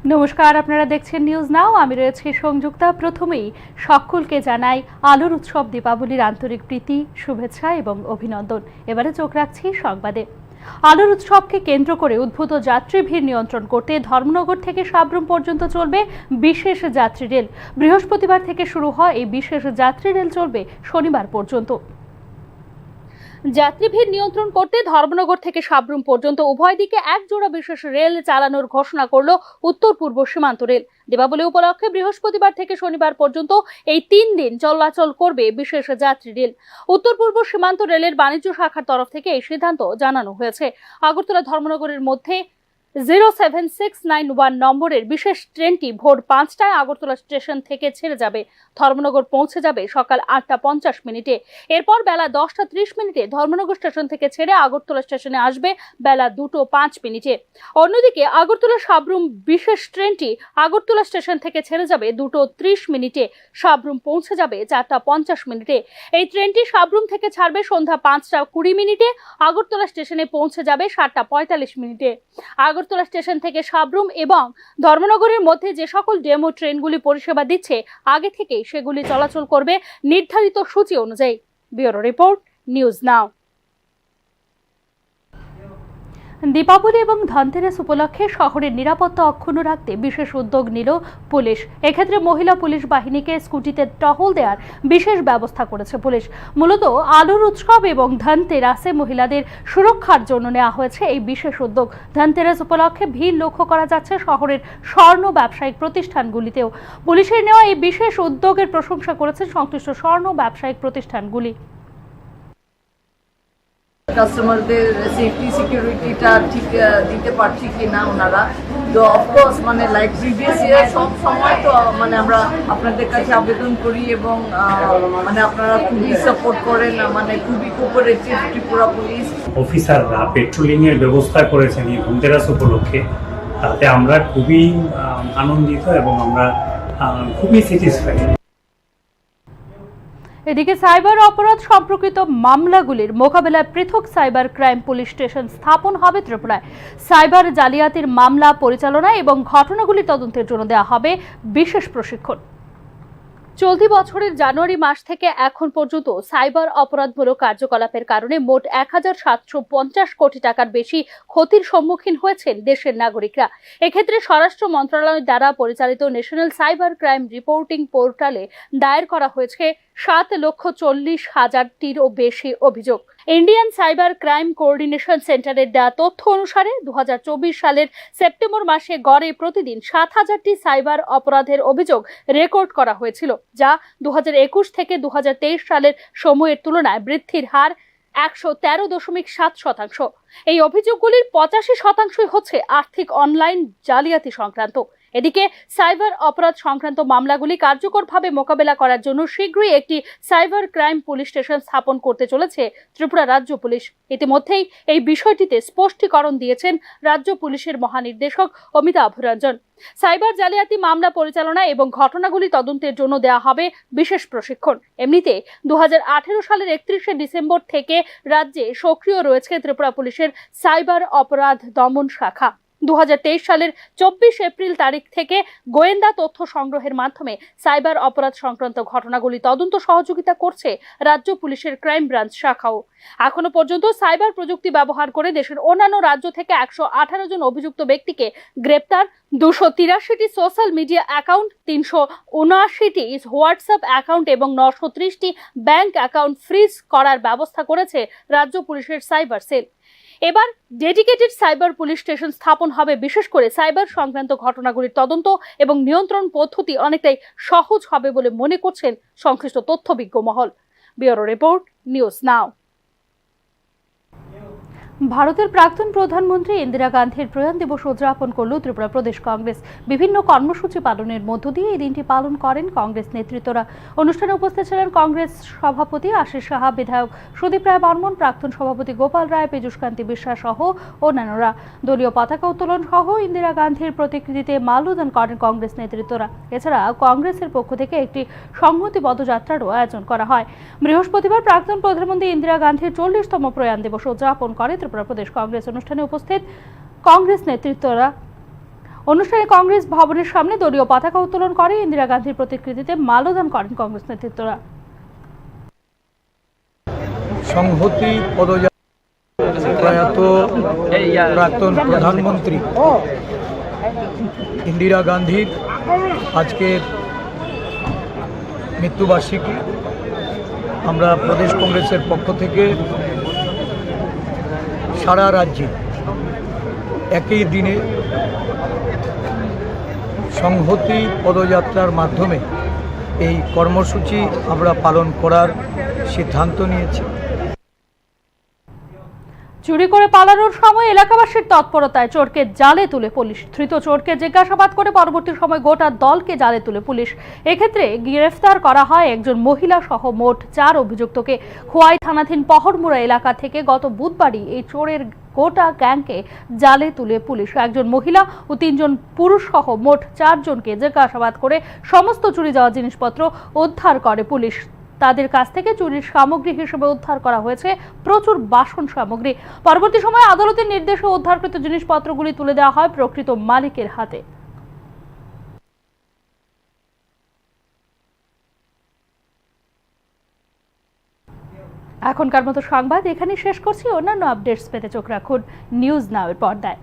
নমস্কার, আপনারা দেখছেন নিউজ নাও। আমি রয়েছি সংযুক্তা। প্রথমেই সকলকে জানাই আলোর উৎসব দীপাবলির আন্তরিক প্রীতি, শুভেচ্ছা এবং অভিনন্দন। এবারে চোখ রাখছি সংবাদে। আলোর উৎসবকে কেন্দ্র করে উদ্ভূত যাত্রী ভিড় নিয়ন্ত্রণ করতে ধর্মনগর থেকে সাবরুম পর্যন্ত চলবে বিশেষ যাত্রী রেল। বৃহস্পতিবার থেকে শুরু হয় এই বিশেষ যাত্রী রেল চলবে শনিবার পর্যন্ত। যাত্রী ভিড় নিয়ন্ত্রণ করতে ধর্মনগর থেকে সাবরুম পর্যন্ত উভয় দিকে এক জোড়া বিশেষ রেল চালানোর ঘোষণা করল উত্তর পূর্ব সীমান্ত রেল। দীপাবলি উপলক্ষে বৃহস্পতিবার থেকে শনিবার পর্যন্ত এই 3 দিন চলাচল করবে বিশেষ যাত্রী রেল। উত্তর পূর্ব সীমান্ত রেলের বাণিজ্য শাখার তরফ থেকে এই সিদ্ধান্ত জানানো হয়েছে। আগরতলা ধর্মনগরের মধ্যে 07691 নম্বরের বিশেষ ট্রেনটি ভোর 5টায় আগরতলা স্টেশন থেকে ছেড়ে যাবে। ধর্মনগর পৌঁছে যাবে সকাল 8টা 50 মিনিটে। এরপর বেলা 10টা 30 মিনিটে ধর্মনগর স্টেশন থেকে ছেড়ে আগরতলা স্টেশনে আসবে বেলা 2টো 5 মিনিটে। অন্যদিকে আগরতলা সাবরুম বিশেষ ট্রেনটি আগরতলা স্টেশন থেকে ছেড়ে যাবে 2টো 30 মিনিটে। সাবরুম পৌঁছে যাবে 4টা 50 মিনিটে। এই ট্রেনটি সাবরুম থেকে ছাড়বে সন্ধ্যা 5টা 20 মিনিটে। আগরতলা স্টেশনে পৌঁছে যাবে 7টা 45 মিনিটে। আগরতলা স্টেশন থেকে সাবরুম এবং ধর্মনগরের মধ্যে যে সকল ডেমো ট্রেনগুলি পরিষেবা দিচ্ছে আগে থেকেই সেগুলি চলাচল করবে নির্ধারিত সূচি অনুযায়ী। Bureau report, news now. Deepavali এবং ধনতেরাস উপলক্ষে শহরের নিরাপত্তা অক্ষুণ্ণ রাখতে বিশেষ উদ্যোগ নিল পুলিশ। এক্ষেত্রে মহিলা পুলিশ বাহিনীকে স্কুটিতে টহল দেওয়ার বিশেষ ব্যবস্থা করেছে পুলিশ। মূলত আলোর উৎসব এবং ধনতেরাসে মহিলাদের সুরক্ষার জন্য নেওয়া হয়েছে এই বিশেষ উদ্যোগ। ধনতেরাস উপলক্ষে ভিড় লক্ষ্য করা যাচ্ছে শহরের স্বর্ণ ব্যবসায়িক প্রতিষ্ঠানগুলিতেও। পুলিশের নেওয়া এই বিশেষ উদ্যোগের প্রশংসা করেছেন সংশ্লিষ্ট স্বর্ণ ব্যবসায়িক প্রতিষ্ঠানগুলি। কাস্টমারদের সেফটি সিকিউরিটিটা ঠিক দিতে পারছি কি না ওনারা। তো অফকোর্স মানে লাইক প্রিভিয়াস ইয়ার সব সময় তো মানে আমরা আপনাদের কাছে আবেদন করি এবং মানে আপনারা খুবই সাপোর্ট করেন, মানে খুবই কোঅপারেটিভ ত্রিপুরা পুলিশ অফিসাররা পেট্রোলিং এর ব্যবস্থা করেছেন এই ধনতেরাস উপলক্ষে। তাতে আমরা খুবই আনন্দিত এবং আমরা খুবই স্যাটিসফাইড। এদিকে সাইবার অপরাধ সম্পর্কিত মামলাগুলির মোকাবেলায় পৃথক সাইবার ক্রাইম পুলিশ স্টেশন স্থাপন হবে ত্রিপুরায়। সাইবার জালিয়াতির মামলা পরিচালনা এবং ঘটনাগুলি তদন্তের জন্য দেওয়া হবে বিশেষ প্রশিক্ষণ। চলতি বছরের জানুয়ারি মাস থেকে এখন পর্যন্ত সাইবার অপরাধমূলক কার্যকলাপের কারণে মোট 1750 কোটি টাকার বেশি ক্ষতির সম্মুখীন হয়েছেন দেশের নাগরিকরা। এক্ষেত্রে স্বরাষ্ট্র মন্ত্রণালয় দ্বারা পরিচালিত ন্যাশনাল সাইবার ক্রাইম রিপোর্টিং পোর্টালে দায়ের করা হয়েছে 7,40,000-টিরও বেশি অভিযোগ। ইন্ডিয়ান সাইবার ক্রাইম কোঅর্ডিনেশন সেন্টারের দেওয়া তথ্য অনুসারে 2024 সালের সেপ্টেম্বর মাসে গড়ে প্রতিদিন 7,000টি সাইবার অপরাধের অভিযোগ রেকর্ড করা হয়েছিল, যা 2021 থেকে 2023 সালের সময়ের তুলনায় বৃদ্ধির হার 113.7%। এই অভিযোগগুলির 85% হচ্ছে আর্থিক অনলাইন জালিয়াতি সংক্রান্ত। এদিকে সাইবার অপরাধ সংক্রান্ত মামলাগুলি কার্যকরভাবে মোকাবেলা করার জন্য শীঘ্রই একটি সাইবার ক্রাইম পুলিশ স্টেশন স্থাপন করতে চলেছে ত্রিপুরা রাজ্য পুলিশ। ইতিমধ্যেই এই বিষয়টিতে স্পষ্টীকরণ দিয়েছেন রাজ্য পুলিশের মহানির্দেশক অমিতাভ রঞ্জন। সাইবার জালিয়াতি মামলা পরিচালনা এবং ঘটনাগুলি তদন্তের জন্য দেওয়া হবে বিশেষ প্রশিক্ষণ। এমনিতে 2018 সালের 31শে ডিসেম্বর থেকে রাজ্যে সক্রিয় রয়েছে ত্রিপুরা পুলিশের সাইবার অপরাধ দমন শাখা। 2023 সালের 24 এপ্রিল তারিখ থেকে গোয়েন্দা তথ্য সংগ্রহের মাধ্যমে সাইবার অপরাধ সংক্রান্ত ঘটনাগুলি তদন্ত সহযোগিতা করছে রাজ্য পুলিশের ক্রাইম ব্রাঞ্চ শাখাও। এখনো পর্যন্ত সাইবার প্রযুক্তি ব্যবহার করে দেশের অন্যান্য রাজ্য থেকে 118 জন অভিযুক্ত ব্যক্তিকে গ্রেপ্তার, 283টি সোশ্যাল মিডিয়া অ্যাকাউন্ট, 379টি হোয়াটসঅ্যাপ অ্যাকাউন্ট এবং 930টি ব্যাংক অ্যাকাউন্ট ফ্রিজ করার ব্যবস্থা করেছে রাজ্য পুলিশের সাইবার সেল। এবার ডেডিকেটেড সাইবার পুলিশ স্টেশন স্থাপন হবে, বিশেষ করে সাইবার সংক্রান্ত ঘটনাগুলির তদন্ত এবং নিয়ন্ত্রণ পদ্ধতি অনেকটাই সহজ হবে বলে মনে করছেন সংশ্লিষ্ট তথ্যবিজ্ঞ মহল। Bureau report, news now. ভারতের প্রাক্তন প্রধানমন্ত্রী ইন্দিরা গান্ধীর প্রয়াণ দিবস উদযাপন করল ত্রিপুরা প্রদেশ কংগ্রেস। বিভিন্ন কর্মসূচি পালনের মধ্য দিয়ে এই দিনটি পালন করেন কংগ্রেস নেতৃত্বরা। অনুষ্ঠানে উপস্থিত ছিলেন কংগ্রেস সভাপতি আশিস সাহা, বিধায়ক সুদীপ রায় বর্মন, প্রাক্তন সভাপতি গোপাল রায়, পীযূষ কান্তি বিশ্বাস সহ অন্যান্যরা। দলীয় পতাকা উত্তোলন সহ ইন্দিরা গান্ধীর প্রতিকৃতিতে মাল্যদান করেন কংগ্রেস নেতৃত্বরা। এছাড়া কংগ্রেসের পক্ষ থেকে একটি সংহতি পদযাত্রারও আয়োজন করা হয়। বৃহস্পতিবার প্রাক্তন প্রধানমন্ত্রী ইন্দিরা গান্ধীর 40তম প্রয়াণ দিবস উদযাপন করে ত্রিপুরা প্রদেশ কংগ্রেস। অনুষ্ঠানে উপস্থিত কংগ্রেস নেতৃত্বরা অনুষ্ঠানে কংগ্রেস ভবনের সামনে দলীয় পতাকা উত্তোলন করে ইন্দিরা গান্ধীর প্রতিকৃতিতে মাল্যদান করেন কংগ্রেস নেতৃত্বরা। সংহতি পদযাত্রা প্রয়াত প্রাক্তন প্রধানমন্ত্রী ইন্দিরা গান্ধীর আজকের মৃত্যুবার্ষিকী আমরা প্রদেশ কংগ্রেসের পক্ষ থেকে সারা রাজ্যে একই দিনে সংহতি পদযাত্রার মাধ্যমে এই কর্মসূচি আমরা পালন করার সিদ্ধান্ত নিয়েছি। চুরি করে পালানোর সময় এলাকাবাসীর তৎপরতায় চোরকে জালে তুলে পুলিশ। ধৃত চোরকে জিজ্ঞাসাবাদ করে পরবর্তী সময় গোটা দলকে জালে তুলে পুলিশ। এক্ষেত্রে গ্রেফতার করা হয় একজন মহিলা সহ মোট 4 অভিযুক্তকে। খোয়াই থানাধীন পহরমুড়া এলাকা থেকে গত বুধবারই এই চোরের গোটা গ্যাংকে জালে তুলে পুলিশ। একজন মহিলা ও 3 জন পুরুষ সহ মোট 4 জনকে জিজ্ঞাসাবাদ করে সমস্ত চুরি যাওয়া জিনিসপত্র উদ্ধার করে পুলিশ। তাদের কাছ থেকে চুরির সামগ্রী হিসেবে উদ্ধার করা হয়েছে প্রচুর বাসন সামগ্রী। পরবর্তী সময়ে আদালতের নির্দেশে উদ্ধারকৃত জিনিসপত্রগুলি তুলে দেওয়া হয় প্রকৃত মালিকের হাতে। এখনকার মতো সংবাদ এখানেই শেষ করছি। অন্যান্য আপডেটস পেতে চোখ রাখুন নিউজ নাও এর পর্দায়।